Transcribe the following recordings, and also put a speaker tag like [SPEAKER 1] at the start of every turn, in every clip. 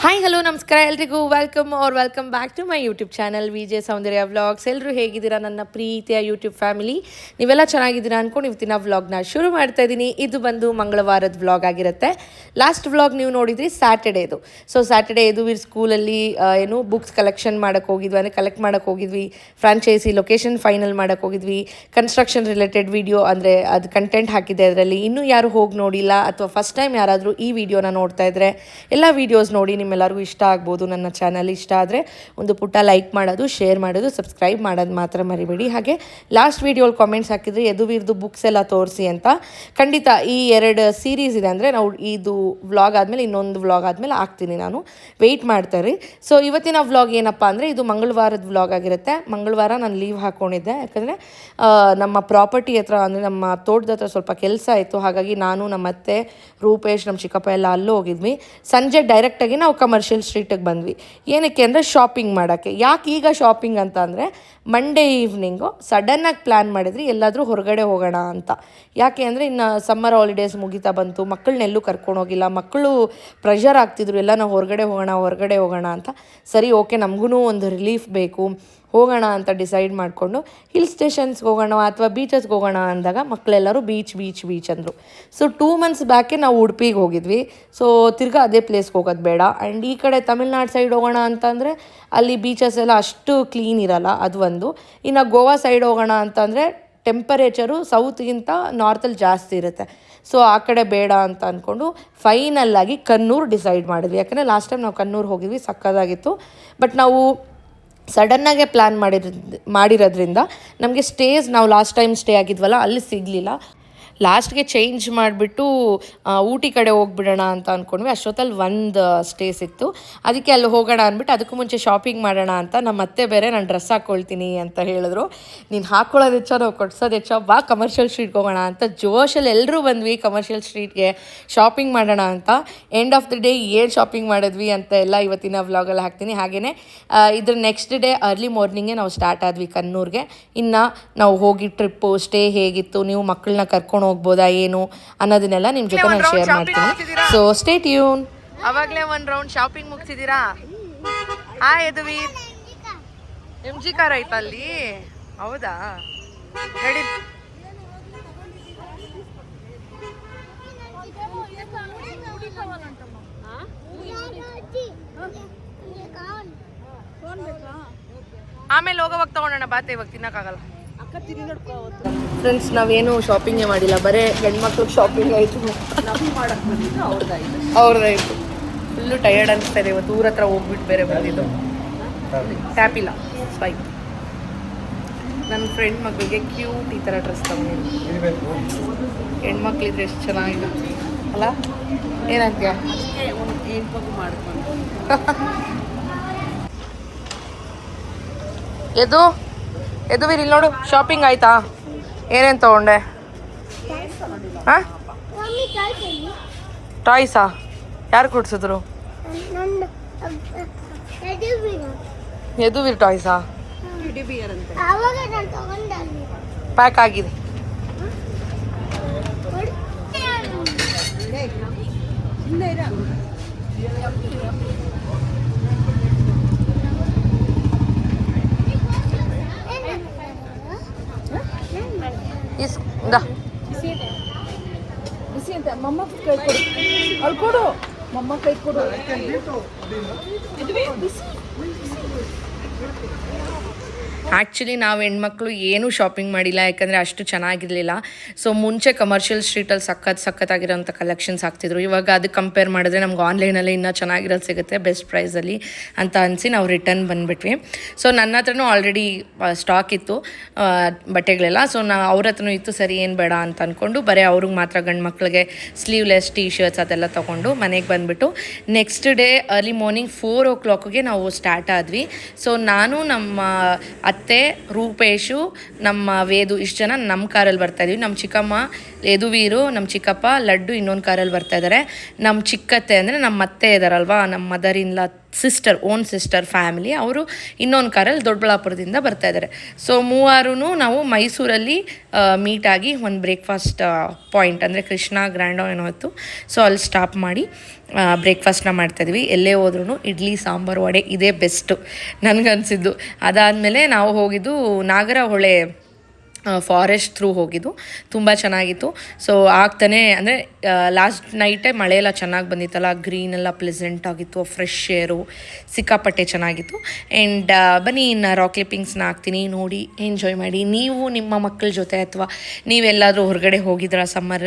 [SPEAKER 1] Hi hello ನಮಸ್ಕಾರ ಎಲ್ರಿಗೂ welcome back to my YouTube channel VJ Soundarya vlogs. ಎಲ್ಲರೂ ಹೇಗಿದ್ದೀರಾ ನನ್ನ ಪ್ರೀತಿಯ ಯೂಟ್ಯೂಬ್ ಫ್ಯಾಮಿಲಿ? ನೀವೆಲ್ಲ ಚೆನ್ನಾಗಿದ್ದೀರಾ ಅಂದ್ಕೊಂಡು ಇವತ್ತಿನ ವ್ಲಾಗ್ನ ಶುರು ಮಾಡ್ತಾ ಇದ್ದೀನಿ. ಇದು ಬಂದು ಮಂಗಳವಾರದ ವ್ಲಾಗ್ ಆಗಿರುತ್ತೆ. ಲಾಸ್ಟ್ ವ್ಲಾಗ್ ನೀವು ನೋಡಿದ್ರಿ ಸ್ಯಾಟರ್ಡೇದು. ಸೊ ಸ್ಯಾಟರ್ಡೇ ಯದುವೀರ್ ಸ್ಕೂಲಲ್ಲಿ ಬುಕ್ಸ್ ಕಲೆಕ್ಷನ್ ಮಾಡೋಕ್ಕೆ ಹೋಗಿದ್ವಿ, ಅಂದರೆ ಕಲೆಕ್ಟ್ ಮಾಡೋಕ್ಕೆ ಹೋಗಿದ್ವಿ. ಫ್ರಾಂಚೈಸಿ ಲೊಕೇಶನ್ ಫೈನಲ್ ಮಾಡೋಕ್ಕೆ ಹೋಗಿದ್ವಿ. ಕನ್ಸ್ಟ್ರಕ್ಷನ್ ರಿಲೇಟೆಡ್ ವಿಡಿಯೋ ಅಂದರೆ ಅದು ಕಂಟೆಂಟ್ ಹಾಕಿದ್ದೆ. ಅದರಲ್ಲಿ ಇನ್ನೂ ಯಾರು ಹೋಗಿ ನೋಡಿಲ್ಲ ಅಥವಾ ಫಸ್ಟ್ ಟೈಮ್ ಯಾರಾದರೂ ಈ ವಿಡಿಯೋನ ನೋಡ್ತಾ ಇದ್ದರೆ ಎಲ್ಲ ವೀಡಿಯೋಸ್ ನೋಡಿ ನಿಮ್ಮೆಲ್ಲರಿಗೂ ಇಷ್ಟ ಆಗ್ಬೋದು. ನನ್ನ ಚಾನಲ್ ಇಷ್ಟ ಆದರೆ ಒಂದು ಪುಟ್ಟ ಲೈಕ್ ಮಾಡೋದು, ಶೇರ್ ಮಾಡೋದು, ಸಬ್ಸ್ಕ್ರೈಬ್ ಮಾಡೋದು ಮಾತ್ರ ಮರಿಬೇಡಿ. ಹಾಗೆ ಲಾಸ್ಟ್ ವೀಡಿಯೋಲಿ ಕಾಮೆಂಟ್ಸ್ ಹಾಕಿದರೆ ಯದುವೀರ್ದು ಬುಕ್ಸ್ ಎಲ್ಲ ತೋರಿಸಿ ಅಂತ. ಖಂಡಿತ ಈ 2 ಸೀರೀಸ್ ಇದೆ, ಅಂದರೆ ನಾವು ಇದು ವ್ಲಾಗ್ ಆದಮೇಲೆ ಇನ್ನೊಂದು ವ್ಲಾಗ್ ಆದಮೇಲೆ ಹಾಕ್ತೀನಿ, ನಾನು ವೆಯ್ಟ್ ಮಾಡ್ತಾರೆ. ಸೊ ಇವತ್ತಿನ ವ್ಲಾಗ್ ಏನಪ್ಪ ಅಂದರೆ ಇದು ಮಂಗಳವಾರದ ವ್ಲಾಗ್ ಆಗಿರುತ್ತೆ. ಮಂಗಳವಾರ ನಾನು ಲೀವ್ ಹಾಕ್ಕೊಂಡಿದ್ದೆ, ಯಾಕಂದರೆ ನಮ್ಮ ಪ್ರಾಪರ್ಟಿ ಹತ್ರ, ಅಂದರೆ ನಮ್ಮ ತೋಟದ ಹತ್ರ ಸ್ವಲ್ಪ ಕೆಲಸ ಇತ್ತು. ಹಾಗಾಗಿ ನಾನು ನಮ್ಮ ಅತ್ತೆ, ರೂಪೇಶ್, ನಮ್ಮ ಚಿಕ್ಕಪ್ಪ ಎಲ್ಲ ಅಲ್ಲೂ ಹೋಗಿದ್ವಿ. ಸಂಜೆ ಡೈರೆಕ್ಟಾಗಿ ನಾವು ಕಮರ್ಷಿಯಲ್ ಸ್ಟ್ರೀಟಿಗೆ ಬಂದ್ವಿ. ಏನಕ್ಕೆ ಅಂದರೆ ಶಾಪಿಂಗ್ ಮಾಡೋಕ್ಕೆ. ಯಾಕೆ ಈಗ ಶಾಪಿಂಗ್ ಅಂತ ಅಂದರೆ ಮಂಡೇ ಈವ್ನಿಂಗು ಸಡನ್ನಾಗಿ ಪ್ಲ್ಯಾನ್ ಮಾಡಿದ್ರಿ ಎಲ್ಲಾದರೂ ಹೊರಗಡೆ ಹೋಗೋಣ ಅಂತ. ಯಾಕೆ ಅಂದರೆ ಇನ್ನು ಸಮ್ಮರ್ ಹಾಲಿಡೇಸ್ ಮುಗಿತಾ ಬಂತು, ಮಕ್ಕಳನ್ನೆಲ್ಲೂ ಕರ್ಕೊಂಡೋಗಿಲ್ಲ. ಮಕ್ಕಳು ಪ್ರೆಷರ್ ಆಗ್ತಿದ್ರು, ಎಲ್ಲ ನಾವು ಹೊರಗಡೆ ಹೋಗೋಣ ಅಂತ. ಸರಿ, ಓಕೆ, ನಮಗೂ ಒಂದು ರಿಲೀಫ್ ಬೇಕು, ಹೋಗೋಣ ಅಂತ ಡಿಸೈಡ್ ಮಾಡಿಕೊಂಡು ಹಿಲ್ ಸ್ಟೇಷನ್ಸ್ಗೆ ಹೋಗೋಣ ಅಥವಾ ಬೀಚಸ್ಗೆ ಹೋಗೋಣ ಅಂದಾಗ ಮಕ್ಕಳೆಲ್ಲರೂ ಬೀಚ್ ಅಂದರು. ಸೊ 2 ಮಂತ್ಸ್ ಬ್ಯಾಕೆ ನಾವು ಉಡುಪಿಗೆ ಹೋಗಿದ್ವಿ. ಸೊ ತಿರ್ಗಾ ಅದೇ ಪ್ಲೇಸ್ಗೆ ಹೋಗೋದು ಬೇಡ. ಆ್ಯಂಡ್ ಈ ಕಡೆ ತಮಿಳ್ನಾಡು ಸೈಡ್ ಹೋಗೋಣ ಅಂತಂದರೆ ಅಲ್ಲಿ ಬೀಚಸ್ ಎಲ್ಲ ಅಷ್ಟು ಕ್ಲೀನ್ ಇರಲ್ಲ, ಅದು ಒಂದು. ಇನ್ನು ಗೋವಾ ಸೈಡ್ ಹೋಗೋಣ ಅಂತಂದರೆ ಟೆಂಪರೇಚರು ಸೌತ್ಗಿಂತ ನಾರ್ತಲ್ಲಿ ಜಾಸ್ತಿ ಇರುತ್ತೆ. ಸೊ ಆ ಕಡೆ ಬೇಡ ಅಂತ ಅಂದ್ಕೊಂಡು ಫೈನಲ್ಲಾಗಿ ಕಣ್ಣೂರು ಡಿಸೈಡ್ ಮಾಡಿದ್ವಿ. ಯಾಕಂದರೆ ಲಾಸ್ಟ್ ಟೈಮ್ ನಾವು ಕಣ್ಣೂರು ಹೋಗಿದ್ವಿ, ಸಕ್ಕದಾಗಿತ್ತು. ಬಟ್ ನಾವು ಸಡನ್ನಾಗೆ ಪ್ಲ್ಯಾನ್ ಮಾಡಿರೋದ್ರಿಂದ ನಮಗೆ ಸ್ಟೇಸ್, ನಾವು ಲಾಸ್ಟ್ ಟೈಮ್ ಸ್ಟೇ ಆಗಿದ್ವಲ್ಲ ಅಲ್ಲಿ ಸಿಗಲಿಲ್ಲ. ಲಾಸ್ಟ್ಗೆ ಚೇಂಜ್ ಮಾಡಿಬಿಟ್ಟು ಊಟಿ ಕಡೆ ಹೋಗ್ಬಿಡೋಣ ಅಂತ ಅಂದ್ಕೊಂಡ್ವಿ. ಅಷ್ಟೊತ್ತಲ್ಲಿ ಒಂದು ಸ್ಟೇ ಸಿಕ್ತು, ಅದಕ್ಕೆ ಅಲ್ಲಿ ಹೋಗೋಣ ಅಂದ್ಬಿಟ್ಟು ಅದಕ್ಕೂ ಮುಂಚೆ ಶಾಪಿಂಗ್ ಮಾಡೋಣ ಅಂತ. ನಮ್ಮ ಅತ್ತೆ ಬೇರೆ ನಾನು ಡ್ರೆಸ್ ಹಾಕ್ಕೊಳ್ತೀನಿ ಅಂತ ಹೇಳಿದ್ರು. ನೀನು ಹಾಕ್ಕೊಳ್ಳೋದು ಹೆಚ್ಚೋ ನಾವು ಕೊಡ್ಸೋದು ಹೆಚ್ಚೋ, ಬಾ ಕಮರ್ಷಿಯಲ್ ಸ್ಟ್ರೀಟ್ಗೆ ಹೋಗೋಣ ಅಂತ ಜೋಶಲ್ಲಿ ಎಲ್ಲರೂ ಬಂದ್ವಿ ಕಮರ್ಷಿಯಲ್ ಸ್ಟ್ರೀಟ್ಗೆ ಶಾಪಿಂಗ್ ಮಾಡೋಣ ಅಂತ. ಎಂಡ್ ಆಫ್ ದ ಡೇ ಏನು ಶಾಪಿಂಗ್ ಮಾಡಿದ್ವಿ ಅಂತ ಎಲ್ಲ ಇವತ್ತಿನ ವ್ಲಾಗಲ್ಲಿ ಹಾಕ್ತೀನಿ. ಹಾಗೆಯೇ ಇದ್ರ ನೆಕ್ಸ್ಟ್ ಡೇ ಅರ್ಲಿ ಮಾರ್ನಿಂಗೇ ನಾವು ಸ್ಟಾರ್ಟ್ ಆದ್ವಿ ಕಣ್ಣೂರಿಗೆ. ಇನ್ನು ನಾವು ಹೋಗಿ ಟ್ರಿಪ್ಪು ಸ್ಟೇ ಹೇಗಿತ್ತು, ನೀವು ಮಕ್ಕಳನ್ನ ಕರ್ಕೊಂಡು ಹೋಗ್ಬೋದಾ ಏನು ಅನ್ನೋದನ್ನೆಲ್ಲ ನಿಮ್ಮ ಜೊತೆ ನಾನು ಶೇರ್ ಮಾಡ್ತೀನಿ. So stay tune. ಅವಾಗಲೇ ಒಂದು ರೌಂಡ್ ಶಾಪಿಂಗ್ ಮುಗಿಸಿದ್ದೀರಾ? ಯದುವೀರ್ MG ಕಾರ್ ಐತ ಅಲ್ಲಿ? ಹೌದಾ, ರೆಡಿ. ಆಮೇಲೆ ಹೋಗೋವಾಗ ತಗೊಂಡೋಣ, ಬಾತೆ ಇವಾಗ ತಿನ್ನಕ್ಕಾಗಲ್ಲ. ಫ್ರೆಂಡ್ಸ್, ನಾವೇನು ಶಾಪಿಂಗೇ ಮಾಡಿಲ್ಲ, ಬರೀ ಗಂಡ್ಮಕ್ಳಿಗೆ ಶಾಪಿಂಗ್ ಆಯಿತು, ಅವ್ರದ್ದಾಯಿತು. ಫುಲ್ಲು ಟಯರ್ಡ್ ಅನಿಸ್ತಾ ಇದೆ ಇವತ್ತು. ಊರ ಹತ್ರ ಹೋಗ್ಬಿಟ್ಟು ಬೇರೆ ಬಂದಿದ್ದು, ಟ್ಯಾಪಿಲ್ಲ ಸ್ಪೈಕ್. ನನ್ನ ಫ್ರೆಂಡ್ ಮಗಳಿಗೆ ಕ್ಯೂಟ್ ಈ ಥರ ಡ್ರೆಸ್ ತಗೊಂಡಿದ್ದು. ಹೆಣ್ಮಕ್ಳಿದ್ರೆ ಎಷ್ಟು ಚೆನ್ನಾಗಿದೆ ಅಲ್ಲ? ಏನಂತೀಯ? ಯದುವೀರ್ ಇಲ್ಲಿ ನೋಡು, ಶಾಪಿಂಗ್ ಆಯ್ತಾ? ಏನೇನು ತೊಗೊಂಡೆ? ಹಾಂ, ಟಾಯ್ಸಾ? ಯಾರು ಕೊಡ್ಸಿದ್ರು? ಯದುವೀರ್ ಟಾಯ್ಸಾ? ಪ್ಯಾಕ್ ಆಗಿದೆ.
[SPEAKER 2] ಮಮ್ಮ ಕೈ ಕೊಡು, ಅಲ್ಲಿ ಕೊಡು, ಮಮ್ಮ ಕೈ ಕೊಡು.
[SPEAKER 1] ಆ್ಯಕ್ಚುಲಿ ನಾವು ಹೆಣ್ಮಕ್ಳು ಏನೂ ಶಾಪಿಂಗ್ ಮಾಡಿಲ್ಲ, ಯಾಕಂದರೆ ಅಷ್ಟು ಚೆನ್ನಾಗಿರಲಿಲ್ಲ. ಸೊ ಮುಂಚೆ ಕಮರ್ಷಿಯಲ್ ಸ್ಟ್ರೀಟಲ್ಲಿ ಸಖತ್ತಾಗಿರೋಂಥ ಕಲೆಕ್ಷನ್ಸ್ ಆಗ್ತಿದ್ರು. ಇವಾಗ ಅದಕ್ಕೆ ಕಂಪೇರ್ ಮಾಡಿದ್ರೆ ನಮ್ಗೆ ಆನ್ಲೈನಲ್ಲಿ ಇನ್ನೂ ಚೆನ್ನಾಗಿರೋದು ಸಿಗುತ್ತೆ ಬೆಸ್ಟ್ ಪ್ರೈಸಲ್ಲಿ ಅಂತ ಅನಿಸಿ ನಾವು ರಿಟರ್ನ್ ಬಂದುಬಿಟ್ವಿ. ಸೊ ನನ್ನ ಹತ್ರನೂ ಆಲ್ರೆಡಿ ಸ್ಟಾಕ್ ಇತ್ತು ಬಟ್ಟೆಗಳೆಲ್ಲ. ಸೊ ಅವ್ರ ಹತ್ರನೂ ಇತ್ತು, ಸರಿ ಏನು ಬೇಡ ಅಂತ ಅಂದ್ಕೊಂಡು ಬರೀ ಅವ್ರಿಗೆ ಮಾತ್ರ ಗಂಡು ಮಕ್ಕಳಿಗೆ ಸ್ಲೀವ್ಲೆಸ್ ಟೀ ಶರ್ಟ್ಸ್ ಅದೆಲ್ಲ ತೊಗೊಂಡು ಮನೆಗೆ ಬಂದುಬಿಟ್ಟು ನೆಕ್ಸ್ಟ್ ಡೇ ಅರ್ಲಿ ಮಾರ್ನಿಂಗ್ 4 o'clockಗೆ ನಾವು ಸ್ಟಾರ್ಟ್ ಆದ್ವಿ. ಸೊ ನಾನು, ನಮ್ಮ ಅತ್ತೆ, ರೂಪೇಶು, ನಮ್ಮ ವೇದು, ಇಷ್ಟು ಜನ ನಮ್ಮ ಕಾರಲ್ಲಿ ಬರ್ತಾಯಿದ್ವಿ. ನಮ್ಮ ಚಿಕ್ಕಮ್ಮ, ಯದುವೀರು, ನಮ್ಮ ಚಿಕ್ಕಪ್ಪ, ಲಡ್ಡು ಇನ್ನೊಂದು ಕಾರಲ್ಲಿ ಬರ್ತಾಯಿದ್ದಾರೆ. ನಮ್ಮ ಚಿಕ್ಕತ್ತೆ ಅಂದರೆ ನಮ್ಮ ಅತ್ತೆ ಇದ್ದಾರಲ್ವ, ನಮ್ಮ mother in law own sister family, ಅವರು ಇನ್ನೊಂದು ಕಾರಲ್ಲಿ ದೊಡ್ಡಬಳ್ಳಾಪುರದಿಂದ ಬರ್ತಾ ಇದ್ದಾರೆ. ಸೊ ಮೂವಾರೂ ನಾವು ಮೈಸೂರಲ್ಲಿ ಮೀಟಾಗಿ ಒಂದು ಬ್ರೇಕ್ಫಾಸ್ಟ್ ಪಾಯಿಂಟ್ ಅಂದರೆ ಕೃಷ್ಣ ಗ್ರ್ಯಾಂಡೋ ಏನೋ ಇತ್ತು, ಸೊ ಅಲ್ಲಿ ಸ್ಟಾಪ್ ಮಾಡಿ ಬ್ರೇಕ್ಫಾಸ್ಟ್ನ ಮಾಡ್ತಾಯಿದ್ವಿ. ಎಲ್ಲೇ ಹೋದ್ರೂ ಇಡ್ಲಿ ಸಾಂಬಾರು ವಡೆ ಇದೇ ಬೆಸ್ಟು ನನಗನ್ಸಿದ್ದು. ಅದಾದಮೇಲೆ ನಾವು ಹೋಗಿದ್ದು ನಾಗರಹೊಳೆ ಫಾರೆಸ್ಟ್ ಥ್ರೂ ಹೋಗಿದ್ದು, ತುಂಬ ಚೆನ್ನಾಗಿತ್ತು. ಸೊ ಆಗ್ತಾನೆ ಅಂದರೆ ಲಾಸ್ಟ್ ನೈಟೇ ಮಳೆ ಎಲ್ಲ ಚೆನ್ನಾಗಿ ಬಂದಿತ್ತಲ್ಲ, ಗ್ರೀನ್ ಎಲ್ಲ ಪ್ಲೆಸೆಂಟ್ ಆಗಿತ್ತು, ಫ್ರೆಶ್ ಏರು ಸಿಕ್ಕಾಪಟ್ಟೆ ಚೆನ್ನಾಗಿತ್ತು. ಆ್ಯಂಡ್ ಬನ್ನಿ ಇನ್ನು ರಾಕ್ ಕ್ಲಿಪ್ಪಿಂಗ್ಸ್ನ ಹಾಕ್ತೀನಿ, ನೋಡಿ ಎಂಜಾಯ್ ಮಾಡಿ. ನೀವು ನಿಮ್ಮ ಮಕ್ಕಳ ಜೊತೆ ಅಥವಾ ನೀವೆಲ್ಲಾದರೂ ಹೊರಗಡೆ ಹೋಗಿದ್ರಾ ಸಮ್ಮರ್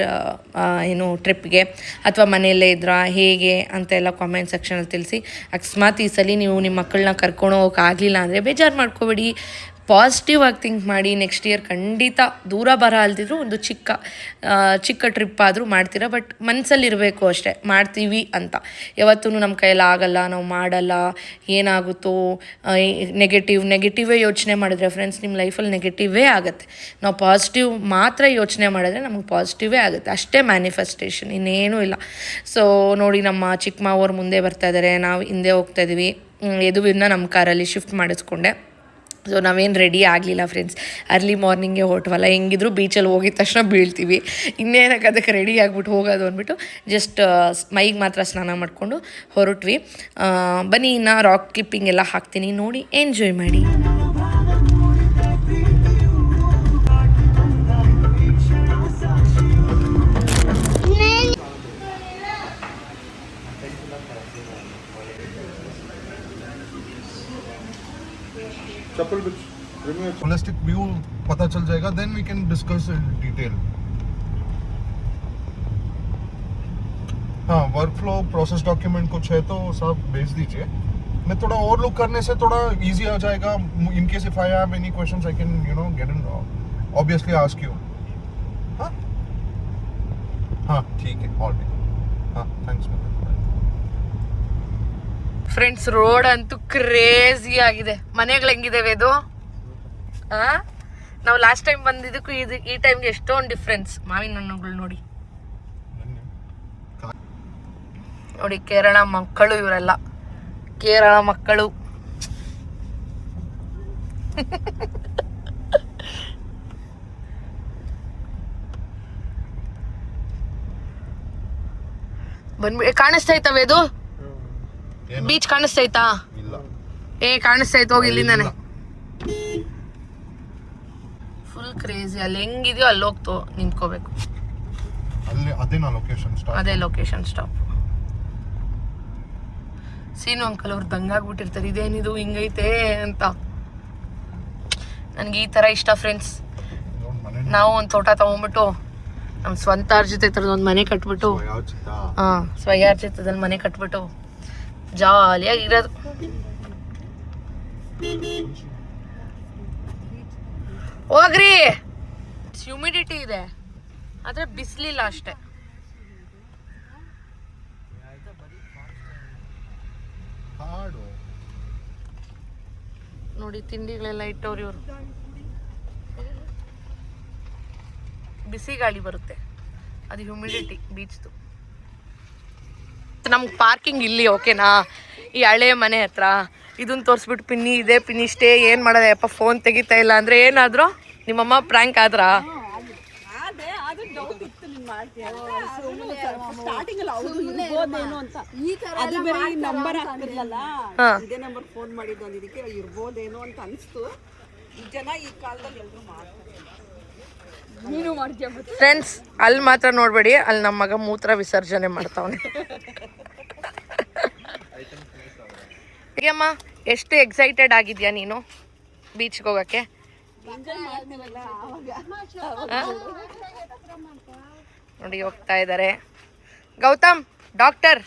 [SPEAKER 1] ಏನು ಟ್ರಿಪ್ಗೆ, ಅಥವಾ ಮನೆಯಲ್ಲೇ ಇದ್ರಾ ಹೇಗೆ ಅಂತೆಲ್ಲ ಕಾಮೆಂಟ್ ಸೆಕ್ಷನಲ್ಲಿ ತಿಳಿಸಿ. ಅಕಸ್ಮಾತ್ ಈ ಸಲ ನೀವು ನಿಮ್ಮ ಮಕ್ಕಳನ್ನ ಕರ್ಕೊಂಡು ಹೋಗೋಕ್ಕಾಗಲಿಲ್ಲ ಅಂದರೆ ಬೇಜಾರು ಮಾಡ್ಕೋಬೇಡಿ, ಪಾಸಿಟಿವ್ ಆಗಿ ಥಿಂಕ್ ಮಾಡಿ. ನೆಕ್ಸ್ಟ್ ಇಯರ್ ಖಂಡಿತ ದೂರ ಬರ ಅಲ್ದಿದ್ರು ಒಂದು ಚಿಕ್ಕ ಟ್ರಿಪ್ ಆದರೂ ಮಾಡ್ತೀರಾ. ಬಟ್ ಮನಸ್ಸಲ್ಲಿರಬೇಕು ಅಷ್ಟೇ, ಮಾಡ್ತೀವಿ ಅಂತ. ಯಾವತ್ತೂ ನಮ್ಮ ಕೈಯಲ್ಲಿ ಆಗಲ್ಲ, ನಾವು ಮಾಡಲ್ಲ, ಏನಾಗುತ್ತೋ ನೆಗೆಟಿವೇ ಯೋಚನೆ ಮಾಡಿದ್ರೆ ಫ್ರೆಂಡ್ಸ್ ನಿಮ್ಮ ಲೈಫಲ್ಲಿ ನೆಗೆಟಿವೇ ಆಗುತ್ತೆ. ನಾವು ಪಾಸಿಟಿವ್ ಮಾತ್ರ ಯೋಚನೆ ಮಾಡಿದ್ರೆ ನಮಗೆ ಪಾಸಿಟಿವೇ ಆಗುತ್ತೆ, ಅಷ್ಟೇ ಮ್ಯಾನಿಫೆಸ್ಟೇಷನ್, ಇನ್ನೇನೂ ಇಲ್ಲ. ಸೊ ನೋಡಿ, ನಮ್ಮ ಚಿಕ್ಕ ಮಾವವ್ರು ಮುಂದೆ ಬರ್ತಾ ಇದ್ದಾರೆ, ನಾವು ಹಿಂದೆ ಹೋಗ್ತಾ ಇದ್ದೀವಿ. ಯದುವಿನ ನಮ್ಮ ಕಾರಲ್ಲಿ ಶಿಫ್ಟ್ ಮಾಡಿಸ್ಕೊಂಡೆ. ಸೊ ನಾವೇನು ರೆಡಿ ಆಗಲಿಲ್ಲ ಫ್ರೆಂಡ್ಸ್, ಅರ್ಲಿ ಮಾರ್ನಿಂಗೇ ಹೊರಟವಲ್ಲ, ಹೆಂಗಿದ್ರು ಬೀಚಲ್ಲಿ ಹೋಗಿದ ತಕ್ಷಣ ಬೀಳ್ತೀವಿ, ಇನ್ನೇನಕ್ಕೆ ಅದಕ್ಕೆ ರೆಡಿ ಆಗಿಬಿಟ್ಟು ಹೋಗೋದು ಅಂದ್ಬಿಟ್ಟು ಜಸ್ಟ್ ಮೈಗೆ ಮಾತ್ರ ಸ್ನಾನ ಮಾಡಿಕೊಂಡು ಹೊರಟ್ವಿ. ಬನ್ನಿ ಇನ್ನು ರಾಕ್ ಕ್ಲಿಪ್ಪಿಂಗ್ ಎಲ್ಲ ಹಾಕ್ತೀನಿ, ನೋಡಿ ಎಂಜಾಯ್ ಮಾಡಿ.
[SPEAKER 3] चप्पल होलिस्टिक व्यू पता चल जाएगा, then we can discuss in detail. हाँ, वर्क फ्लो प्रोसेस डॉक्यूमेंट कुछ है तो सब भेज दीजिए. मैं थोड़ा और लुक करने से थोड़ा इजी आ जाएगा. In case if I have any questions I can get in obviously ask you. हाँ हाँ ठीक है, ऑल राइट. हाँ थैंक्स.
[SPEAKER 1] ಫ್ರೆಂಡ್ಸ್, ರೋಡ್ ಅಂತೂ ಕ್ರೇಜಿ ಆಗಿದೆ. ಮನೆಗಳು ಹೆಂಗಿದ್ದೇವೆ ಇದು? ನಾವು ಲಾಸ್ಟ್ ಟೈಮ್ ಬಂದಿದ್ದಕ್ಕೂ ಈ ಟೈಮ್ಗೆ ಎಷ್ಟೊಂದು ಡಿಫ್ರೆನ್ಸ್. ಮಾವಿನ ಹಣ್ಣುಗಳು ನೋಡಿ ನೋಡಿ, ಕೇರಳ ಮಕ್ಕಳು ಇವರೆಲ್ಲ, ಕೇರಳ ಮಕ್ಕಳು. ಬಂದ್ಬಿಡಿ. ಕಾಣಿಸ್ತೈತವೆ ಇದು ಬೀಚ್? ಕಾಣಿಸ್ತೈತಾ? ಕಾಣಿಸ್ತೈತ, ಹೋಗಿ ಇಲ್ಲಿಂದಾನೆ. Full crazy. ಅಲ್ಲಿ ಹೆಂಗಿದೆಯೋ ಅಲ್ಲಿ ಹೋಗ್ತು ನಿಂತ್ಕೋಬೇಕು. ಅದೇ ಲೊಕೇಶನ್ ಸ್ಟಾಪ್. ಸೀನು ಅಂಕಲ್ ಅವ್ರು ದಂಗಾಗ್ಬಿಟ್ಟಿರ್ತಾರೆ, ಇದೇನಿದು ಹಿಂಗೈತೆ ಅಂತ. ನನಗೆ ಈ ಥರ ಇಷ್ಟ ಫ್ರೆಂಡ್ಸ್. ನಾವು ಒಂದು ತೋಟ ತಗೊಂಡ್ಬಿಟ್ಟು ನಮ್ಮ ಸ್ವಂತ ಜೊತೆ ಥರದೊಂದು ಮನೆ ಕಟ್ಬಿಟ್ಟು, ಸ್ವಯಾರ್ಜಿತದಲ್ಲಿ ಮನೆ ಕಟ್ಬಿಟ್ಟು ಜಾಲಿಯಾಗಿರೋದು. ಹೋಗ್ರಿ, ಹ್ಯೂಮಿಡಿಟಿ ಇದೆ ಆದ್ರೆ ಬಿಸಿಲಿಲ್ಲ ಅಷ್ಟೇ. ನೋಡಿ ತಿಂಡಿಗಳೆಲ್ಲ ಇಟ್ಟವ್ರು ಇವರು. ಬಿಸಿ ಗಾಳಿ ಬರುತ್ತೆ, ಅದು ಹ್ಯೂಮಿಡಿಟಿ ಬೀಚ್ದು. ನಮ್ಗೆ ಪಾರ್ಕಿಂಗ್ ಇಲ್ಲಿ ಓಕೆನಾ, ಈ ಹಳೆ ಮನೆ ಹತ್ರ. ಇದನ್ನ ತೋರಿಸ್ಬಿಟ್ಟು ಪಿನ್ನಿ ಇದೆ, ಪಿನ್ನಿ ಇಷ್ಟೇ, ಏನು ಮಾಡೋದೆ ಅಪ್ಪ, ಫೋನ್ ತೆಗಿತಾ ಇಲ್ಲ ಅಂದರೆ ಏನಾದರೂ ನಿಮ್ಮಮ್ಮ ಪ್ರ್ಯಾಂಕ್ ಆದ್ರಾ? ಫ್ರೆಂಡ್ಸ್, ಅಲ್ಲಿ ಮಾತ್ರ ನೋಡ್ಬೇಡಿ, ಅಲ್ಲಿ ನಮ್ಮ ಮಗ ಮೂತ್ರ ವಿಸರ್ಜನೆ ಮಾಡ್ತಾವನೆ. ಅಮ್ಮ, ಎಷ್ಟು ಎಕ್ಸೈಟೆಡ್ ಆಗಿದ್ಯಾ ನೀನು ಬೀಚ್ಗೆ ಹೋಗಕ್ಕೆ? ನೋಡಿ ಹೋಗ್ತಾ ಇದ್ದಾರೆ. ಗೌತಮ್ ಡಾಕ್ಟರ್,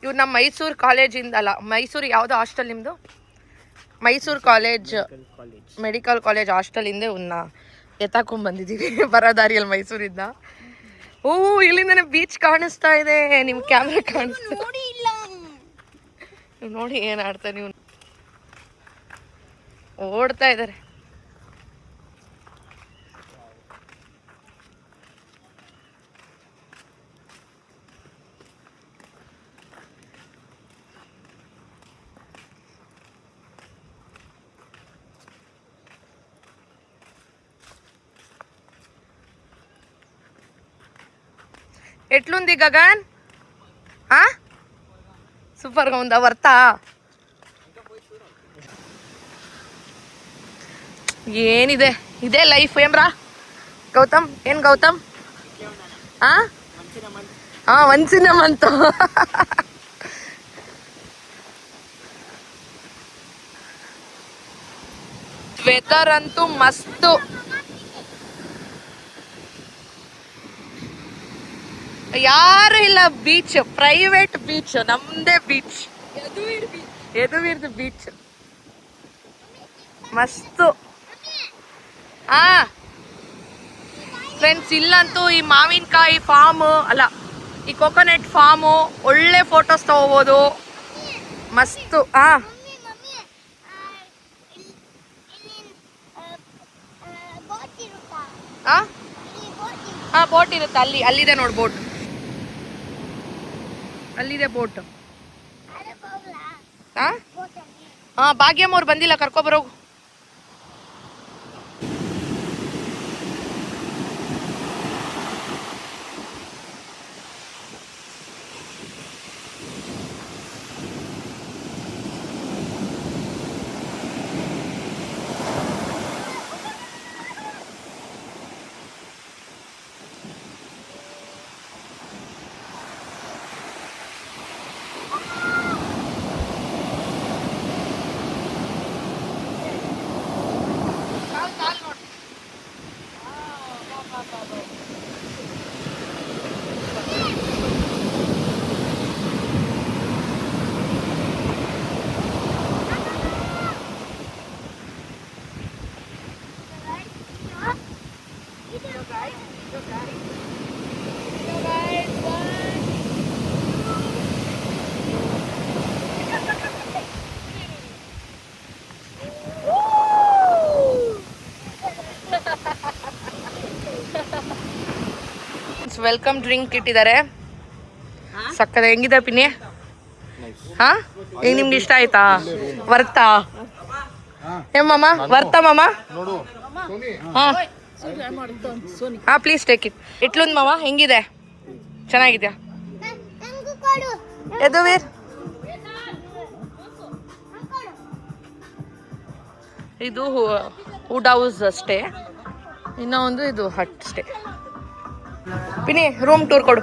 [SPEAKER 1] ಇವ್ರು ನಮ್ಮ ಮೈಸೂರು ಕಾಲೇಜಿಂದ, ಅಲ್ಲ ಮೈಸೂರು ಯಾವುದೋ ಹಾಸ್ಟೆಲ್ ನಿಮ್ಮದು? ಮೈಸೂರು ಕಾಲೇಜ್ ಮೆಡಿಕಲ್ ಕಾಲೇಜ್ ಹಾಸ್ಟೆಲಿಂದ ಇವನ್ನ ಎತ್ತಾಕೊಂಡ್ಬಂದಿದ್ದೀವಿ ಬರೋ ದಾರಿಯಲ್ಲಿ ಮೈಸೂರಿಂದ. ಓ, ಇಲ್ಲಿಂದನೇ ಬೀಚ್ ಕಾಣಿಸ್ತಾ ಇದೆ, ನಿಮ್ಮ ಕ್ಯಾಮ್ರಾ ಕಾಣಿಸ್ತಾ ನೋಡಿ. ಏನು ಆಡ್ತಾ ನೀವು ಓಡ್ತಾ ಇದ್ದಾರೆ. ఎట్లుంది గగన్? సూపర్గా ఉందా? వర్తా? ಏನಿದೆ, ಇದೇ ಲೈಫ್. ಏನ್ರಾ ಗೌತಮ್? ಏನು ಗೌತಮ್? ಒಂದ್ಸಿನ ಮಂತು. ವೆದರ್ ಅಂತೂ ಮಸ್ತು. ಯಾರು ಇಲ್ಲ, ಬೀಚ್, ಪ್ರೈವೇಟ್ ಬೀಚ್, ನಮ್ದೇ ಬೀಚ್, ಯದುವೀರ್ದು ಬೀಚ್. ಮಸ್ತು. ಫ್ರೆಂಡ್ಸ್, ಇಲ್ಲಂತೂ ಈ ಮಾವಿನಕಾಯಿ ಫಾರ್ಮು, ಅಲ್ಲ ಈ ಕೊಕೊನಟ್ ಫಾರ್ಮು, ಒಳ್ಳೆ ಫೋಟೋಸ್ ತಗೋಬೋದು. ಮಸ್ತು. ಬೋಟ್ ಇರುತ್ತೆ ಅಲ್ಲಿ. ಅಲ್ಲಿದೆ ನೋಡಿ ಬೋಟ್, ಅಲ್ಲಿದೆ ಬೋಟ್. ಭಾಗ್ಯಮ್ಮ ಅವ್ರು ಬಂದಿಲ್ಲ, ಕರ್ಕೊಬರೋಗು. ವೆಲ್ಕಮ್ ಡ್ರಿಂಕ್ ಇಟ್ಟಿದ್ದಾರೆ. ಸಕ್ಕದ. ಹೆಂಗಿದೆ ಪಿನ್ನಿ? ಈಗ ನಿಮ್ಗೆ ಇಷ್ಟ ಆಯ್ತಾ? ವರ್ತಾ? ಮಾಮ ವರ್ತಾ ಮಾಮ? Please take it. ಇಟ್ಲುಂದ್ ಮಾಮ, ಹೆಂಗಿದೆ? ಚೆನ್ನಾಗಿದ್ಯಾ? ಯದುವೀರ್, ಇದು ವುಡ್ ಹೌಸ್ ಅಷ್ಟೇ, ಇನ್ನೂ ಒಂದು ಇದು ಹಟ್ ಸ್ಟೇ. ಪಿನಿ, ರೂಮ್ ಟೂರ್ ಕೊಡು.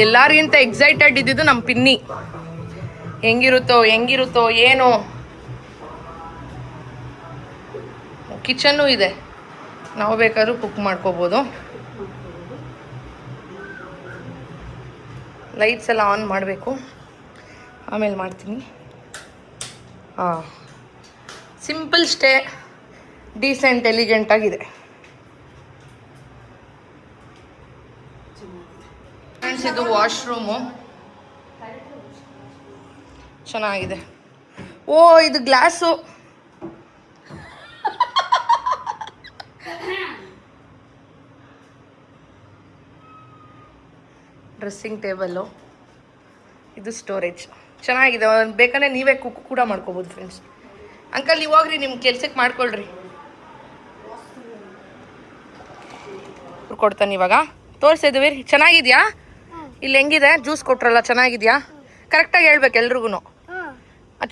[SPEAKER 1] ಎಲ್ಲರಿಗಿಂತ ಎಕ್ಸೈಟೆಡ್ ಇದ್ದಿದ್ದು ನಮ್ಮ ಪಿನ್ನಿ. ಹೆಂಗಿರುತ್ತೋ ಏನು. ಕಿಚನ್ನು ಇದೆ, ನಾವು ಬೇಕಾದ್ರೂ ಕುಕ್ ಮಾಡ್ಕೋಬೋದು. ಲೈಟ್ಸ್ ಎಲ್ಲ ಆನ್ ಮಾಡಬೇಕು, ಆಮೇಲೆ ಮಾಡ್ತೀನಿ. ಸಿಂಪಲ್ ಸ್ಟೇ, ಡೀಸೆಂಟ್, ಎಲಿಗೆಂಟ್ ಆಗಿದೆ. ಫ್ರೆಂಡ್ಸ್, ಇದು ವಾಶ್ರೂಮು, ಚೆನ್ನಾಗಿದೆ. ಓ, ಇದು ಗ್ಲಾಸು. ಡ್ರೆಸ್ಸಿಂಗ್ ಟೇಬಲ್ಲು, ಇದು ಸ್ಟೋರೇಜ್. ಚೆನ್ನಾಗಿದೆ. ಬೇಕಂದ್ರೆ ನೀವೇ ಕುಕ್ ಕೂಡ ಮಾಡ್ಕೋಬೋದು. ಫ್ರೆಂಡ್ಸ್, ಅಂಕಲ್ ನೀವು ಹೋಗ್ರಿ, ನಿಮ್ಮ ಕೆಲ್ಸಕ್ಕೆ ಮಾಡ್ಕೊಳ್ರಿ. ಕೊಡ್ತಾನೆ ಇವಾಗ. ತೋರಿಸಿದ್ವಿ. ಚೆನ್ನಾಗಿದ್ಯಾ? ಇಲ್ಲಿ ಹೆಂಗಿದೆ? ಜ್ಯೂಸ್ ಕೊಟ್ರಲ್ಲ, ಚೆನ್ನಾಗಿದ್ಯಾ? ಕರೆಕ್ಟಾಗಿ ಹೇಳ್ಬೇಕು ಎಲ್ರಿಗೂ.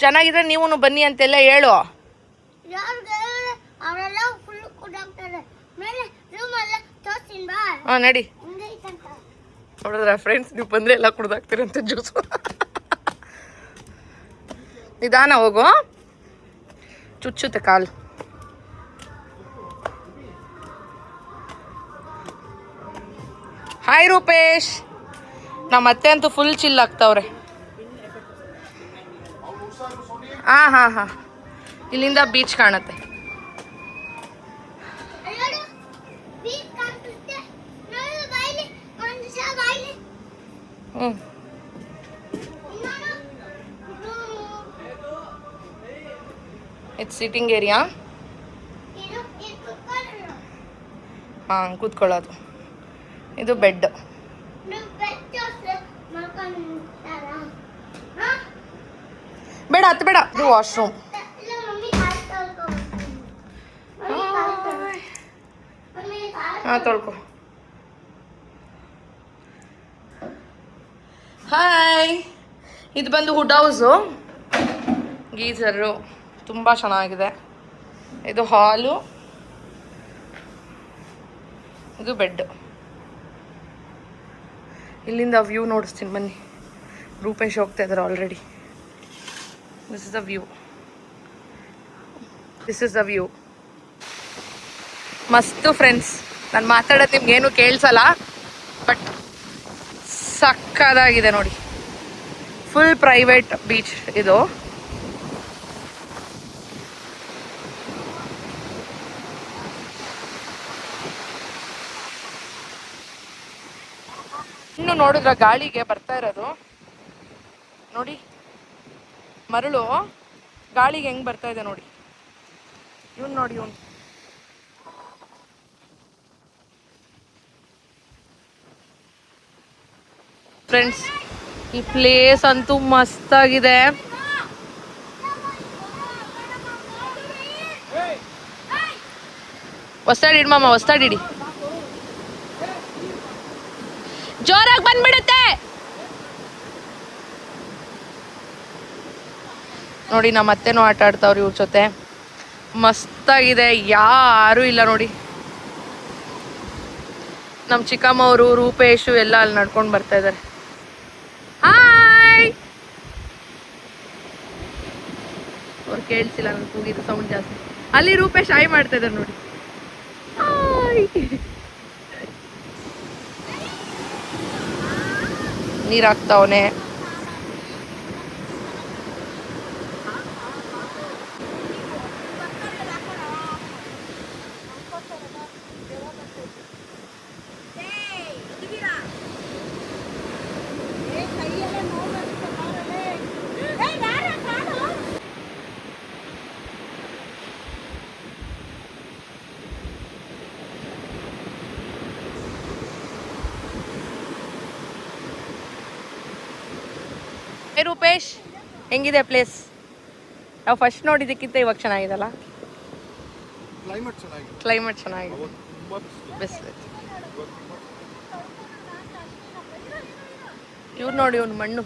[SPEAKER 1] ಚೆನ್ನಾಗಿದ್ರೆ ನೀವು ಬನ್ನಿ ಅಂತೆಲ್ಲ ಹೇಳು. ನಡಿ. ನೋಡಿದ್ರ ಫ್ರೆಂಡ್ಸ್, ನೀವು ಬಂದರೆ ಎಲ್ಲ ಕುಡ್ದಾಕ್ತೀರಂತೆ ಜ್ಯೂಸು. ನಿಧಾನ ಹೋಗು, ಚುಚ್ಚುತ್ತೆ ಕಾಲು. ಹಾಯ್ ರೂಪೇಶ್. ನಮ್ಮ ಅತ್ತೆ ಅಂತೂ ಫುಲ್ ಚಿಲ್ ಆಗ್ತಾವ್ರೆ. ಹಾಂ, ಇಲ್ಲಿಂದ ಬೀಚ್ ಕಾಣುತ್ತೆ. ಇದು ಸಿಟ್ಟಿಂಗ್ ಏರಿಯಾ. ಕೂತ್ಕೊಳ್ಳೋದು. ಇದು ಬೆಡ್. ಬೇಡ, ಹತ್ತು ಬೇಡ. ಇದು ವಾಶ್ರೂಮ್. ಹಾಂ ತೊಳ್ಕೊ. ಹಾಯ್, ಇದು ಬಂದು ಹುಡ್ ಹೌಸು. ಗೀಝರು ತುಂಬ ಚೆನ್ನಾಗಿದೆ. ಇದು ಹಾಲು, ಇದು ಬೆಡ್. ಇಲ್ಲಿಂದ ವ್ಯೂ ನೋಡಿಸ್ತೀನಿ ಬನ್ನಿ. ರೂಪೇಶ್ ಹೋಗ್ತಾ ಇದ್ದಾರೆ already. This is the view. This is the view. ಮಸ್ತು ಫ್ರೆಂಡ್ಸ್. ನಾನು ಮಾತಾಡೋದು ನಿಮ್ಗೆ ಏನು ಕೇಳಿಸಲ್ಲ, ಬಟ್ ಸಕ್ಕದಾಗಿದೆ ನೋಡಿ. ಫುಲ್ ಪ್ರೈವೇಟ್ ಬೀಚ್ ಇದು. ಇನ್ನು ನೋಡಿದ್ರ ಗಾಳಿಗೆ ಬರ್ತಾ ಇರೋದು ನೋಡಿ. ಮರಳು ಗಾಳಿಗೆ ಹೆಂಗ್ ಬರ್ತಾ ಇದೆ ನೋಡಿ. ಇವನ್ ನೋಡಿ, ಇವನು ಫ್ರೆಂಡ್ಸ್. ಈ ಪ್ಲೇಸ್ ಅಂತೂ ಮಸ್ತಾಗಿದೆ. ಹೊಸ್ತಾಡಿಡಿ ಮಾಮ, ಹೊಸ್ತಾಡಿಡಿ. ಜೋರಾಗಿ ಬಂದ್ಬಿಡುತ್ತೆ ನೋಡಿ. ನಮ್ಮ ಅತ್ತೆನೂ ಆಟ ಆಡ್ತಾವ್ರಿ ಇವ್ರ ಜೊತೆ. ಮಸ್ತಾಗಿದೆ. ಯಾರು ಇಲ್ಲ ನೋಡಿ. ನಮ್ಮ ಚಿಕ್ಕಮ್ಮವರು, ರೂಪೇಶು ಎಲ್ಲ ಅಲ್ಲಿ ನಡ್ಕೊಂಡು ಬರ್ತಾ ಇದ್ದಾರೆ. ಹಾಯ್. ಅವ್ರು ಕೇಳಿಸಿಲ್ಲ ನನ್ಗೆ ಕೂಗಿದ್ದು, ಸೌಂಡ್ ಜಾಸ್ತಿ. ಅಲ್ಲಿ ರೂಪೇಶ್ ಹಾಯ್ ಮಾಡ್ತಾ ಇದ್ದಾರೆ ನೋಡಿ. ಹಾಯ್. ನೀರು ಹಾಕ್ತಾವನೆ. ರೂಪೇಶ್, ಹೆಂಗಿದೆ ಪ್ಲೇಸ್? ನಾವು ಫಸ್ಟ್ ನೋಡಿದ್ದಕ್ಕಿಂತ ಇವಾಗ ಚೆನ್ನಾಗಿದಲ್ಲ? ಕ್ಲೈಮೇಟ್ ಚೆನ್ನಾಗಿದೆ. ಬಿಸಿಲು. ಇವ್ರು ನೋಡಿ, ಇವ್ನು ಮಣ್ಣು.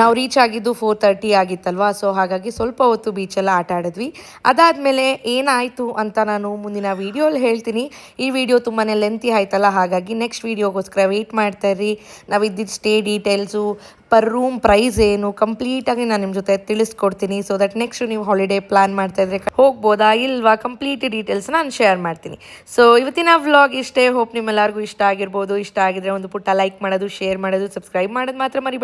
[SPEAKER 1] ನಾವು ರೀಚ್ ಆಗಿದ್ದು 4:30 ಆಗಿತ್ತಲ್ವಾ. ಸೊ ಹಾಗಾಗಿ ಸ್ವಲ್ಪ ಹೊತ್ತು ಬೀಚೆಲ್ಲ ಆಟ ಆಡಿದ್ವಿ. ಅದಾದಮೇಲೆ ಏನಾಯಿತು ಅಂತ ನಾನು ಮುಂದಿನ ವೀಡಿಯೋಲಿ ಹೇಳ್ತೀನಿ. ಈ ವಿಡಿಯೋ ತುಂಬಾ ಲೆಂತಿ ಆಯ್ತಲ್ಲ, ಹಾಗಾಗಿ ನೆಕ್ಸ್ಟ್ ವೀಡಿಯೋಗೋಸ್ಕರ ವೆಯ್ಟ್ ಮಾಡ್ತಾಯಿರಿ. ನಾವಿದ್ದಿದ್ದು stay details, per room price ಏನು ಕಂಪ್ಲೀಟಾಗಿ ನಾನು ನಿಮ್ಮ ಜೊತೆ ತಿಳಿಸ್ಕೊಡ್ತೀನಿ. ಸೊ ದಟ್ ನೆಕ್ಸ್ಟ್ ನೀವು ಹಾಲಿಡೇ ಪ್ಲಾನ್ ಮಾಡ್ತಾಯಿದ್ರೆ ಹೋಗ್ಬೋದಾ ಇಲ್ವಾ, ಕಂಪ್ಲೀಟ್ ಡೀಟೇಲ್ಸ್ ನಾನು ಶೇರ್ ಮಾಡ್ತೀನಿ. ಸೊ ಇವತ್ತಿನ ವ್ಲಾಗ್ ಇಷ್ಟೇ. ಹೋಪ್ ನಿಮ್ಮೆಲ್ಲರಿಗೂ ಇಷ್ಟ ಆಗಿರ್ಬೋದು. ಇಷ್ಟ ಆಗಿದ್ರೆ ಒಂದು ಪುಟ್ಟ ಲೈಕ್ ಮಾಡೋದು, ಶೇರ್ ಮಾಡೋದು, ಸಬ್ಸ್ಕ್ರೈಬ್ ಮಾಡೋದು ಮಾತ್ರ ಮರಿಬೇಡಿ.